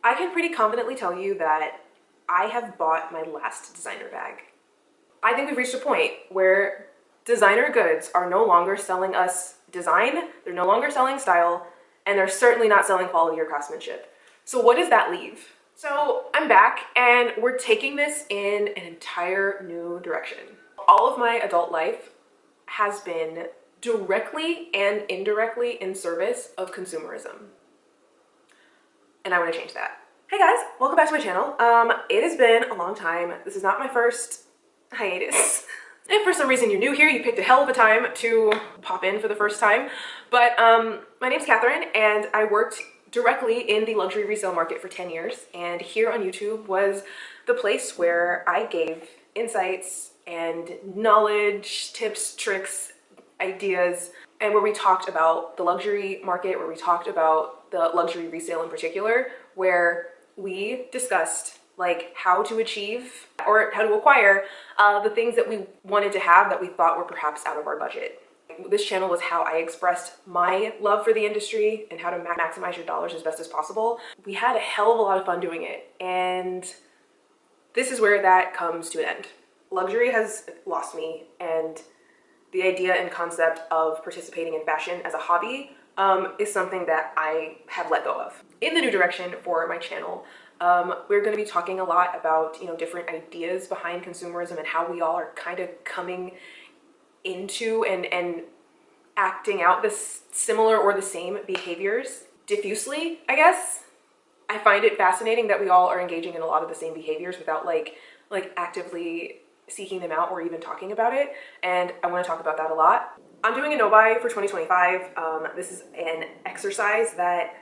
I can pretty confidently tell you that I have bought my last designer bag. I think we've reached a point where designer goods are no longer selling us design, they're no longer selling style, and they're certainly not selling quality or craftsmanship. So what does that leave? So I'm back and we're taking this in an entire new direction. All of my adult life has been directly and indirectly in service of consumerism. And I want to change that. Hey guys, welcome back to my channel. It has been a long time. This is not my first hiatus. If for some reason you're new here, you picked a hell of a time to pop in for the first time. But my name's Catherine and I worked directly in the luxury resale market for 10 years. And here on YouTube was the place where I gave insights and knowledge, tips, tricks, ideas, and where we talked about the luxury market, where we talked about the luxury resale in particular, where we discussed like how to achieve or how to acquire the things that we wanted to have that we thought were perhaps out of our budget. This channel was how I expressed my love for the industry and how to maximize your dollars as best as possible. We had a hell of a lot of fun doing it, and this is where that comes to an end. Luxury has lost me, and the idea and concept of participating in fashion as a hobby is something that I have let go of. In the new direction for my channel, we're going to be talking a lot about, different ideas behind consumerism and how we all are kind of coming into and acting out this similar or the same behaviors diffusely, I guess. I find it fascinating that we all are engaging in a lot of the same behaviors without like actively seeking them out or even talking about it, and I want to talk about that a lot. I'm doing a no-buy for 2025. This is an exercise that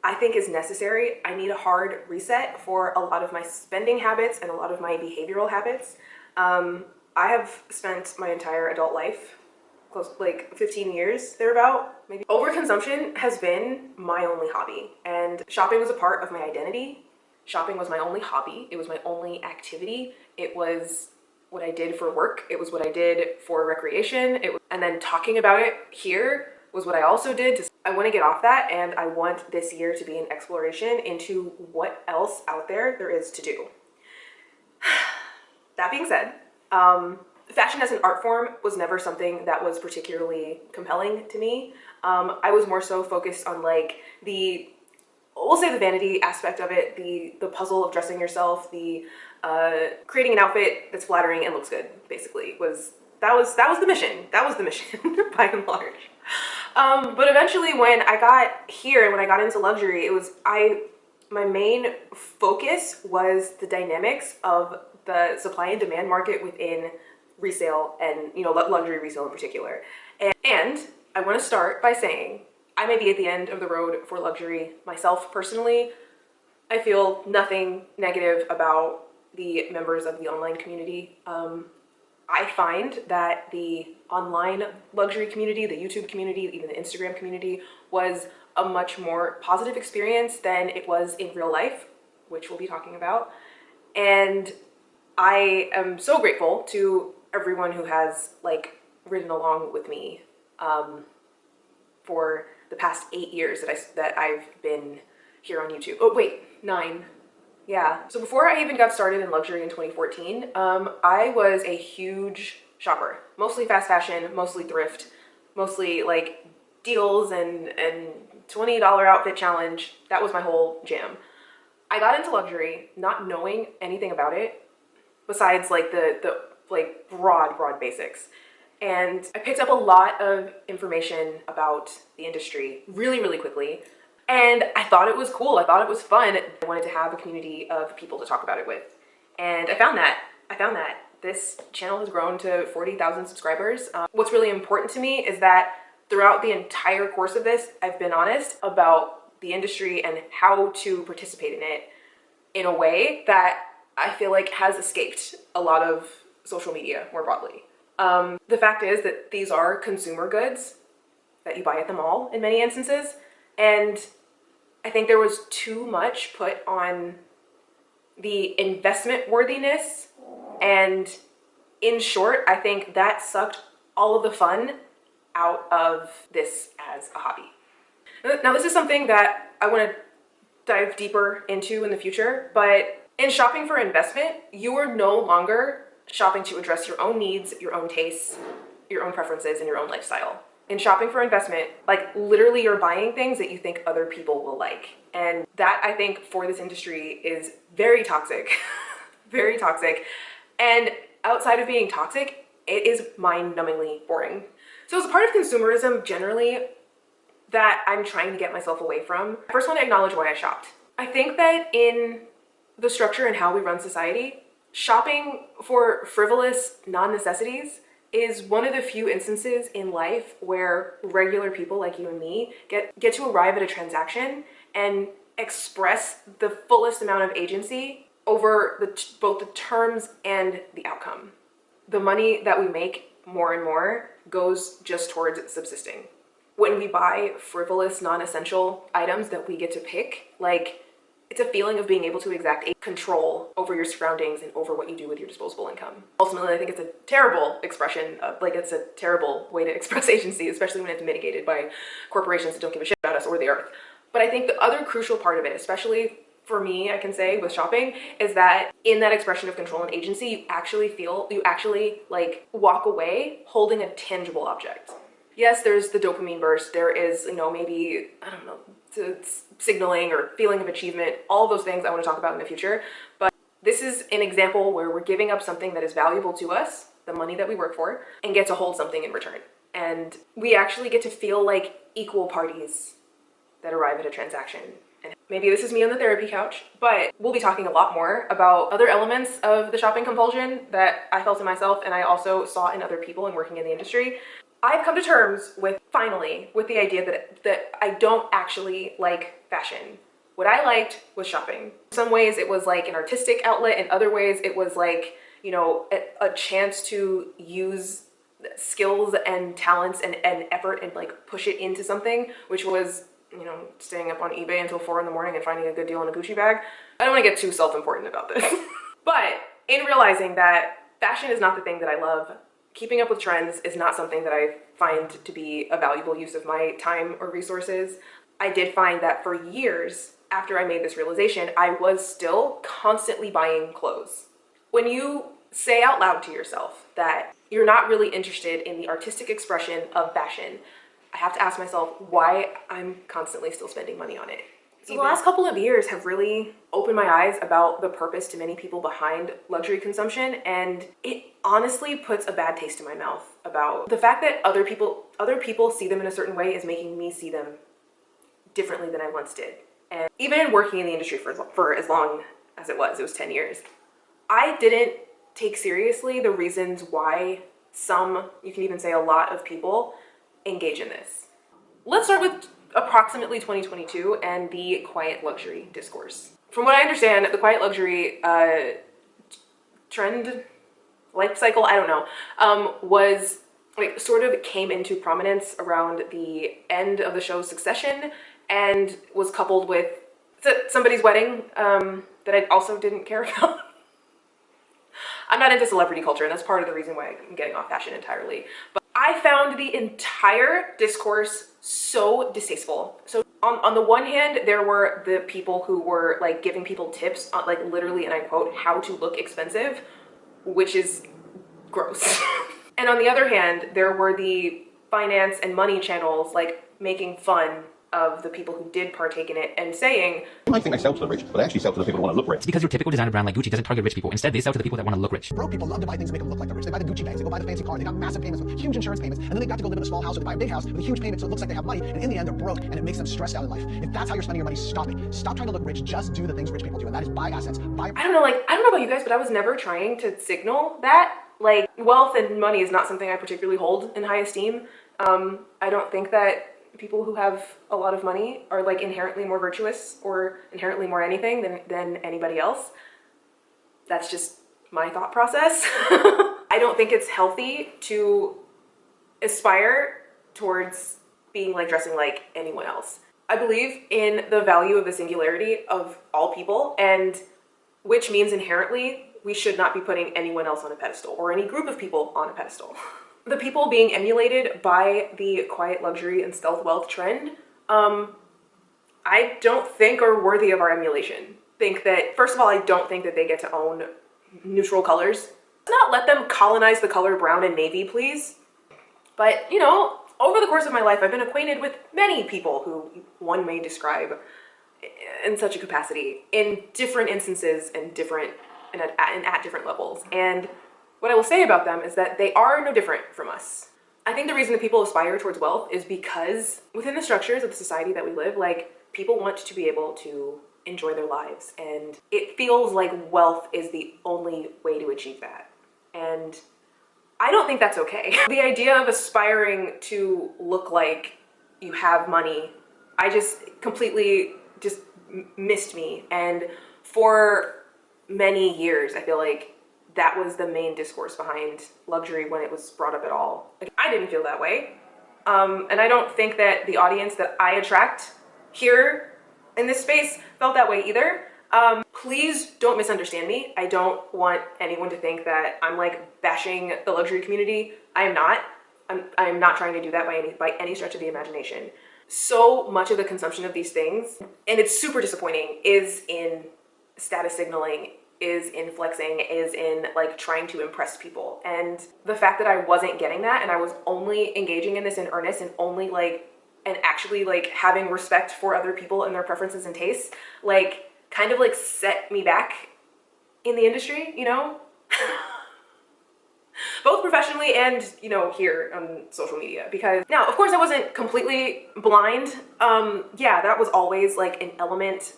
I think is necessary. I need a hard reset for a lot of my spending habits and a lot of my behavioral habits. I have spent my entire adult life, close like 15 years thereabout, maybe. Overconsumption has been my only hobby, and shopping was a part of my identity. Shopping was my only hobby. It was my only activity. It was what I did for work. It was what I did for recreation. And then talking about it here was what I also did. I want to get off that, and I want this year to be an exploration into what else out there is to do. That being said, fashion as an art form was never something that was particularly compelling to me. I was more so focused on like we'll say the vanity aspect of it, the puzzle of dressing yourself, the creating an outfit that's flattering and looks good, basically. That was the mission. That was the mission by and large. But eventually when I got here and when I got into luxury, my main focus was the dynamics of the supply and demand market within resale and, luxury resale in particular. And I want to start by saying I may be at the end of the road for luxury myself personally. I feel nothing negative about the members of the online community. I find that the online luxury community, the YouTube community, even the Instagram community was a much more positive experience than it was in real life, which we'll be talking about. And I am so grateful to everyone who has ridden along with me for the past 8 years that I've been here on YouTube. Oh wait, 9. Yeah. So before I even got started in luxury in 2014, I was a huge shopper, mostly fast fashion, mostly thrift, mostly like deals and $20 outfit challenge. That was my whole jam. I got into luxury not knowing anything about it besides the broad basics. And I picked up a lot of information about the industry really quickly. And I thought it was cool. I thought it was fun. I wanted to have a community of people to talk about it with. And I found that. This channel has grown to 40,000 subscribers. What's really important to me is that throughout the entire course of this, I've been honest about the industry and how to participate in it in a way that I feel like has escaped a lot of social media more broadly. The fact is that these are consumer goods that you buy at the mall in many instances. And I think there was too much put on the investment worthiness, and in short, I think that sucked all of the fun out of this as a hobby. Now, this is something that I want to dive deeper into in the future. But in shopping for investment, you are no longer shopping to address your own needs, your own tastes, your own preferences, and your own lifestyle. In shopping for investment, like literally you're buying things that you think other people will like. And that, I think, for this industry is very toxic, very toxic. And outside of being toxic, it is mind-numbingly boring. So as a part of consumerism generally that I'm trying to get myself away from, I first want to acknowledge why I shopped. I think that in the structure and how we run society, shopping for frivolous non-necessities is one of the few instances in life where regular people like you and me get to arrive at a transaction and express the fullest amount of agency over both the terms and the outcome. The money that we make more and more goes just towards subsisting. When we buy frivolous, non-essential items that we get to pick, like, it's a feeling of being able to exact a control over your surroundings and over what you do with your disposable income. Ultimately, I think it's a terrible expression of, like, it's a terrible way to express agency, especially when it's mitigated by corporations that don't give a shit about us or the earth. But I think the other crucial part of it, especially for me, I can say with shopping, is that in that expression of control and agency, you actually like walk away holding a tangible object. Yes, there's the dopamine burst. There is, maybe, I don't know, signaling or feeling of achievement, all of those things I want to talk about in the future. But this is an example where we're giving up something that is valuable to us, the money that we work for, and get to hold something in return. And we actually get to feel like equal parties that arrive at a transaction. And maybe this is me on the therapy couch, but we'll be talking a lot more about other elements of the shopping compulsion that I felt in myself and I also saw in other people and working in the industry. I've come to terms finally with the idea that I don't actually like fashion. What I liked was shopping. In some ways it was like an artistic outlet, in other ways it was like, a chance to use skills and talents and effort and like push it into something, which was, staying up on eBay until 4 a.m. and finding a good deal on a Gucci bag. I don't want to get too self-important about this. But in realizing that fashion is not the thing that I love, keeping up with trends is not something that I find to be a valuable use of my time or resources, I did find that for years after I made this realization, I was still constantly buying clothes. When you say out loud to yourself that you're not really interested in the artistic expression of fashion, I have to ask myself why I'm constantly still spending money on it. So the last couple of years have really opened my eyes about the purpose to many people behind luxury consumption, and it honestly puts a bad taste in my mouth about the fact that other people see them in a certain way is making me see them differently than I once did. And even in working in the industry for as long as it was 10 years, I didn't take seriously the reasons why some, you can even say a lot of people, engage in this. Let's start with approximately 2022 and the quiet luxury discourse. From what I understand, the quiet luxury trend, life cycle, I don't know, was like sort of came into prominence around the end of the show Succession and was coupled with somebody's wedding that I also didn't care about. I'm not into celebrity culture, and that's part of the reason why I'm getting off fashion entirely. But I found the entire discourse so distasteful. So on the one hand, there were the people who were like giving people tips on, like, literally, and I quote, how to look expensive, which is gross. And on the other hand, there were the finance and money channels like making fun of the people who did partake in it and saying, You might think I sell to the rich, but I actually sell to the people who want to look rich. It's because your typical designer brand like Gucci doesn't target rich people. Instead, they sell to the people that want to look rich. Broke people love to buy things to make them look like they're rich. They buy the Gucci bags, they go buy the fancy car, they got massive payments, huge insurance payments, and then they got to go live in a small house or they buy a big house with a huge payment so it looks like they have money, and in the end they're broke, and it makes them stressed out in life. If that's how you're spending your money, stop it. Stop trying to look rich, just do the things rich people do, and that is buy assets, buy... I don't know about you guys, but I was never trying to signal that. Like, wealth and money is not something I particularly hold in high esteem. I don't think that people who have a lot of money are like inherently more virtuous or inherently more anything than anybody else. That's just my thought process. I don't think it's healthy to aspire towards being like dressing like anyone else. I believe in the value of the singularity of all people, and which means inherently we should not be putting anyone else on a pedestal or any group of people on a pedestal. The people being emulated by the quiet luxury and stealth wealth trend I don't think are worthy of our emulation. Think that, first of all, I don't think that they get to own neutral colors. Let's not let them colonize the color brown and navy, please. But, you know, over the course of my life, I've been acquainted with many people who one may describe in such a capacity in different instances and at different levels. And what I will say about them is that they are no different from us. I think the reason that people aspire towards wealth is because within the structures of the society that we live, like, people want to be able to enjoy their lives, and it feels like wealth is the only way to achieve that. And I don't think that's okay. The idea of aspiring to look like you have money, I just completely missed me. And for many years, I feel like that was the main discourse behind luxury when it was brought up at all. Like, I didn't feel that way. And I don't think that the audience that I attract here in this space felt that way either. Please don't misunderstand me. I don't want anyone to think that I'm like bashing the luxury community. I am not. I'm not trying to do that by any stretch of the imagination. So much of the consumption of these things, and it's super disappointing, is in status signaling, is in flexing, is in like trying to impress people. And the fact that I wasn't getting that, and I was only engaging in this in earnest and only and actually like having respect for other people and their preferences and tastes, like kind of like set me back in the industry, you know? Both professionally and, you know, here on social media. Because now, of course, I wasn't completely blind. Yeah, that was always like an element.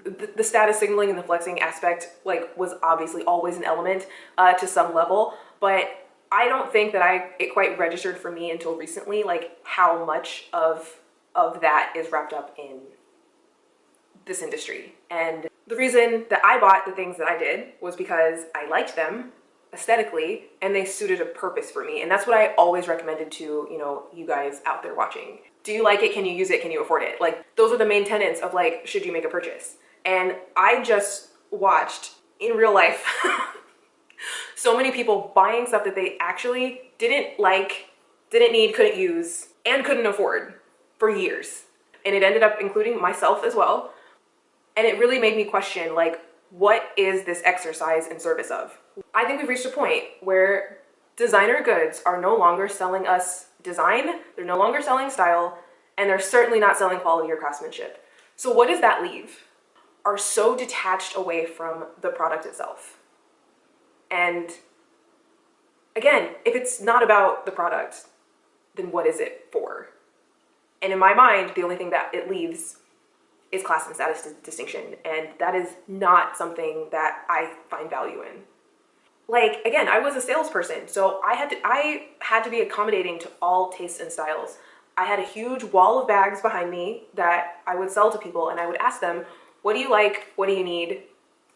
The status signaling and the flexing aspect like was obviously always an element to some level, but I don't think that it quite registered for me until recently, like how much of that is wrapped up in this industry. And the reason that I bought the things that I did was because I liked them aesthetically and they suited a purpose for me. And that's what I always recommended to, you know, you guys out there watching. Do you like it? Can you use it? Can you afford it? Like, those are the main tenets of like, should you make a purchase? And I just watched in real life so many people buying stuff that they actually didn't like, didn't need, couldn't use, and couldn't afford for years. And it ended up including myself as well. And it really made me question, like, what is this exercise in service of? I think we've reached a point where designer goods are no longer selling us design, they're no longer selling style, and they're certainly not selling quality or craftsmanship. So what does that leave? Are so detached away from the product itself. And again, if it's not about the product, then what is it for? And in my mind, the only thing that it leaves is class and status distinction. And that is not something that I find value in. Like, again, I was a salesperson, so I had to be accommodating to all tastes and styles. I had a huge wall of bags behind me that I would sell to people, and I would ask them, what do you like? What do you need?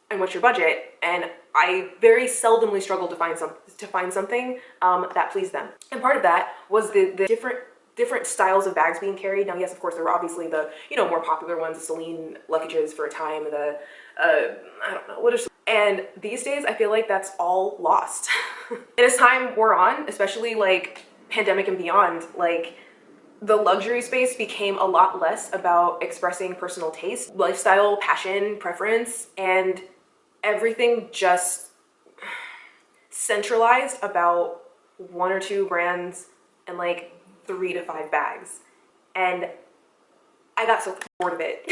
And what's your budget? And I very seldomly struggled to find something that pleased them. And part of that was the different styles of bags being carried. Now, yes, of course, there were obviously the, you know, more popular ones, the Celine luggages for a time, I don't know, what is. And these days, I feel like that's all lost. And as time wore on, especially like pandemic and beyond, like, the luxury space became a lot less about expressing personal taste, lifestyle, passion, preference, and everything just centralized about 1 or 2 brands and like 3 to 5 bags. And I got so bored of it.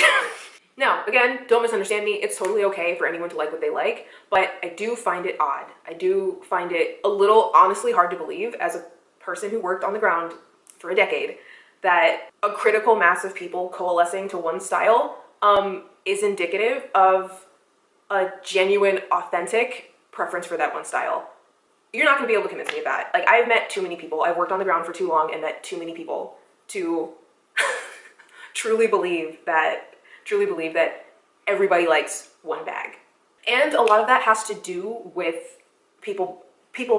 Now, again, don't misunderstand me. It's totally okay for anyone to like what they like, but I do find it odd. I do find it a little honestly hard to believe, as a person who worked on the ground for a decade, that a critical mass of people coalescing to one style is indicative of a genuine, authentic preference for that one style. You're not gonna be able to convince me of that. Like, I've met too many people. I've worked on the ground for too long and met too many people to truly believe that everybody likes one bag. And a lot of that has to do with people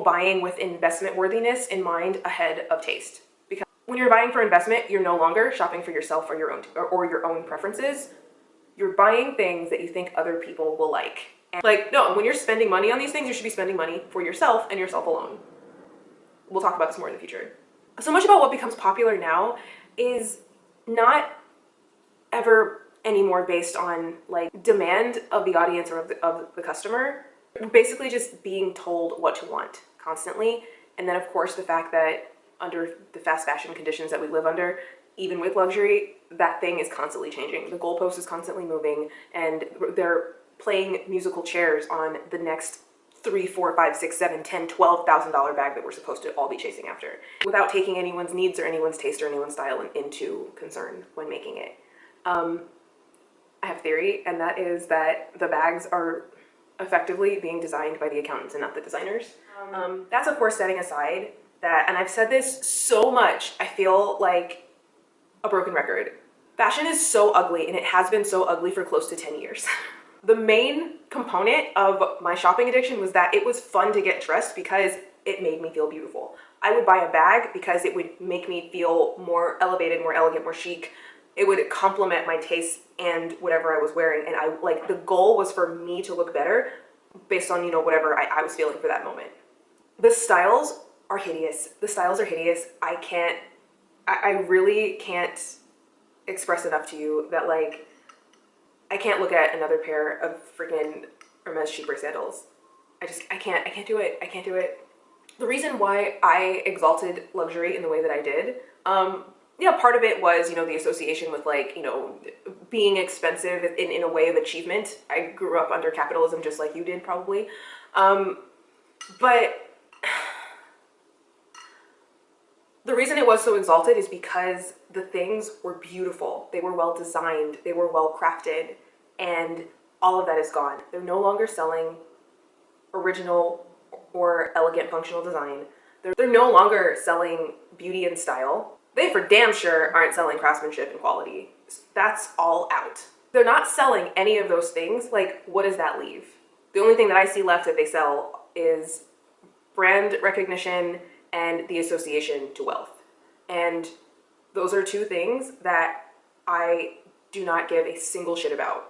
buying with investment worthiness in mind ahead of taste. Because when you're buying for investment, you're no longer shopping for yourself or your own preferences. You're buying things that you think other people will like. And like, no, when you're spending money on these things, you should be spending money for yourself and yourself alone. We'll talk about this more in the future. So much about what becomes popular now is not ever anymore based on like demand of the audience or of the customer. We're basically just being told what to want constantly. And then of course the fact that under the fast fashion conditions that we live under, even with luxury, that thing is constantly changing. The goalpost is constantly moving, and they're playing musical chairs on the next $3, $4, $5, $6, $7, $10, $12,000 bag that we're supposed to all be chasing after, without taking anyone's needs or anyone's taste or anyone's style into concern when making it. I have a theory, and that is that the bags are effectively being designed by the accountants and not the designers. That's of course setting aside that, and I've said this so much, I feel like a broken record. Fashion is so ugly, and it has been so ugly for close to 10 years. The main component of my shopping addiction was that it was fun to get dressed because it made me feel beautiful. I would buy a bag because it would make me feel more elevated, more elegant, more chic. It would complement my taste and whatever I was wearing. And the goal was for me to look better based on, whatever I was feeling for that moment. The styles are hideous. The styles are hideous. I really can't express enough to you that I can't look at another pair of freaking Hermes cheaper sandals. I can't do it. I can't do it. The reason why I exalted luxury in the way that I did, part of it was, the association with being expensive in a way of achievement. I grew up under capitalism just like you did probably. But the reason it was so exalted is because the things were beautiful. They were well designed, they were well crafted, and all of that is gone. They're no longer selling original or elegant functional design. They're no longer selling beauty and style. They for damn sure aren't selling craftsmanship and quality. That's all out. They're not selling any of those things. What does that leave? The only thing that I see left that they sell is brand recognition and the association to wealth. And those are two things that I do not give a single shit about.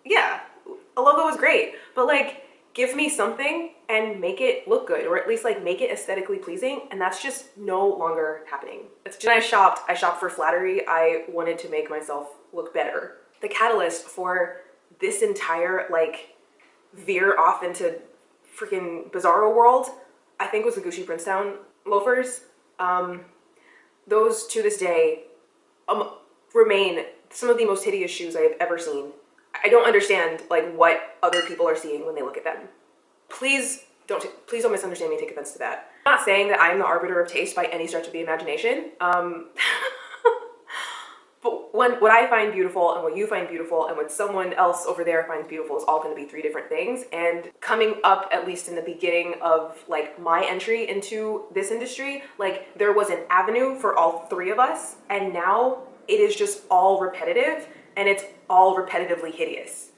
Yeah, a logo is great, but give me something and make it look good, or at least make it aesthetically pleasing, and that's just no longer happening. It's just, I shopped for flattery. I wanted to make myself look better. The catalyst for this entire veer off into freaking bizarro world, I think, was the Gucci Princetown loafers. Those to this day remain some of the most hideous shoes I have ever seen. I don't understand what other people are seeing when they look at them. Please don't misunderstand me and take offense to that. I'm not saying that I am the arbiter of taste by any stretch of the imagination. But what I find beautiful and what you find beautiful and what someone else over there finds beautiful is all going to be three different things. And coming up, at least in the beginning of my entry into this industry, there was an avenue for all three of us, and now it is just all repetitive, and it's all repetitively hideous.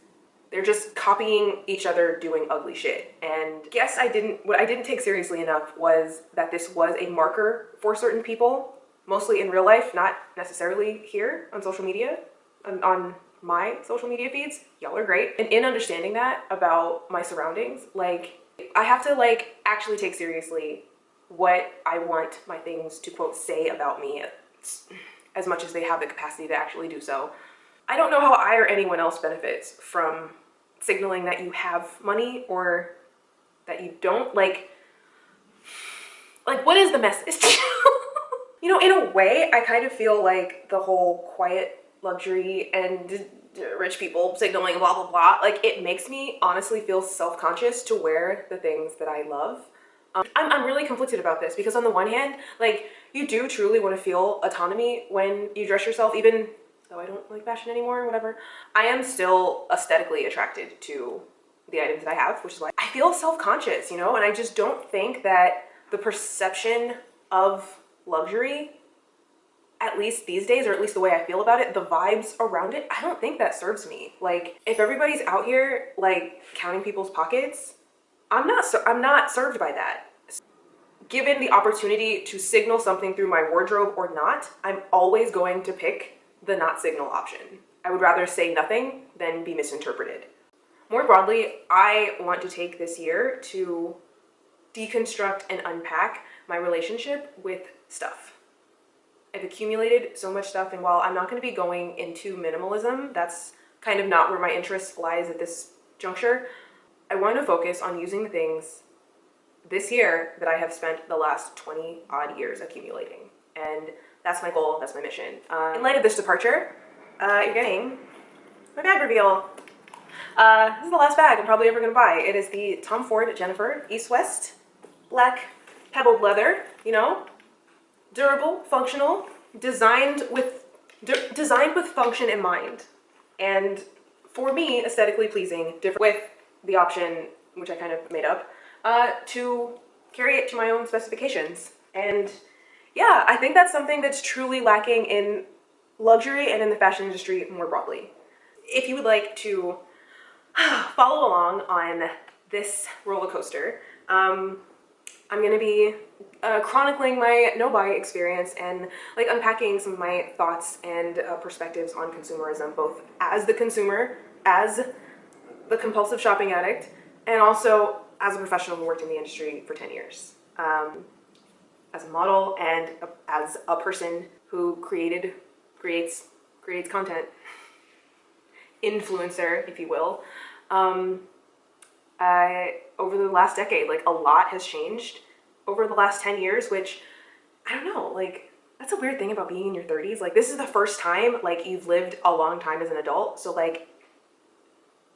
They're just copying each other doing ugly shit. And yes, what I didn't take seriously enough was that this was a marker for certain people, mostly in real life, not necessarily here on social media, on my social media feeds. Y'all are great. And in understanding that about my surroundings, I have to actually take seriously what I want my things to quote say about me, as much as they have the capacity to actually do so. I don't know how I or anyone else benefits from signaling that you have money or that you don't. What is the message? In a way, I kind of feel like the whole quiet luxury and rich people signaling blah, blah, blah, it makes me honestly feel self-conscious to wear the things that I love. I'm really conflicted about this because on the one hand, you do truly want to feel autonomy when you dress yourself, even though I don't like fashion anymore or whatever. I am still aesthetically attracted to the items that I have, which is why I feel self-conscious, and I just don't think that the perception of luxury, at least these days, or at least the way I feel about it, the vibes around it, I don't think that serves me. If everybody's out here counting people's pockets, I'm not served by that. Given the opportunity to signal something through my wardrobe or not, I'm always going to pick the not signal option. I would rather say nothing than be misinterpreted. More broadly, I want to take this year to deconstruct and unpack my relationship with stuff. I've accumulated so much stuff, and while I'm not going to be going into minimalism, that's kind of not where my interest lies at this juncture. I want to focus on using the things this year that I have spent the last 20 odd years accumulating. And that's my goal, that's my mission. In light of this departure, you're getting my bag reveal. This is the last bag I'm probably ever gonna buy. It is the Tom Ford Jennifer East West black pebbled leather, you know, durable, functional, designed with function in mind. And for me, aesthetically pleasing, different with the option, which I kind of made up, to carry it to my own specifications. And yeah, I think that's something that's truly lacking in luxury and in the fashion industry more broadly. If you would like to follow along on this roller coaster, I'm gonna be chronicling my no-buy experience and like unpacking some of my thoughts and perspectives on consumerism, both as the consumer, as the compulsive shopping addict, and also as a professional who worked in the industry for 10 years. As a model and as a person who creates content, influencer, if you will. Over the last decade, like a lot has changed over the last 10 years, which I don't know, like that's a weird thing about being in your 30s. Like this is the first time like you've lived a long time as an adult. So like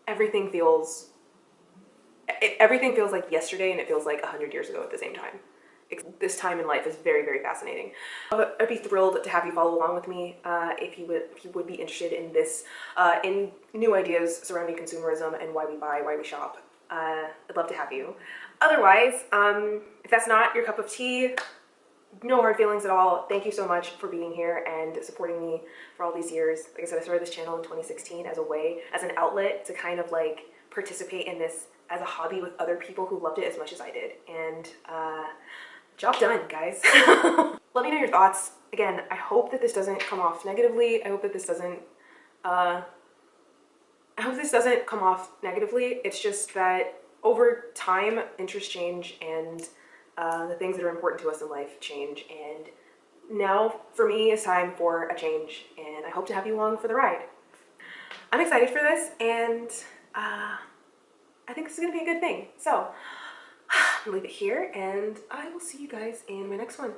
everything feels like yesterday and it feels like 100 years ago at the same time. This time in life is very, very fascinating. I'd be thrilled to have you follow along with me if you would be interested in this, in new ideas surrounding consumerism and why we buy, why we shop. I'd love to have you. Otherwise, if that's not your cup of tea, no hard feelings at all. Thank you so much for being here and supporting me for all these years. Like I said, I started this channel in 2016 as a way, as an outlet to kind of like participate in this as a hobby with other people who loved it as much as I did. And job done, guys. Let me know your thoughts. Again, I hope that this doesn't come off negatively. I hope that this doesn't come off negatively. It's just that over time, interests change and the things that are important to us in life change. And now for me, it's time for a change. And I hope to have you along for the ride. I'm excited for this, and I think this is gonna be a good thing. So I'm gonna leave it here, and I will see you guys in my next one.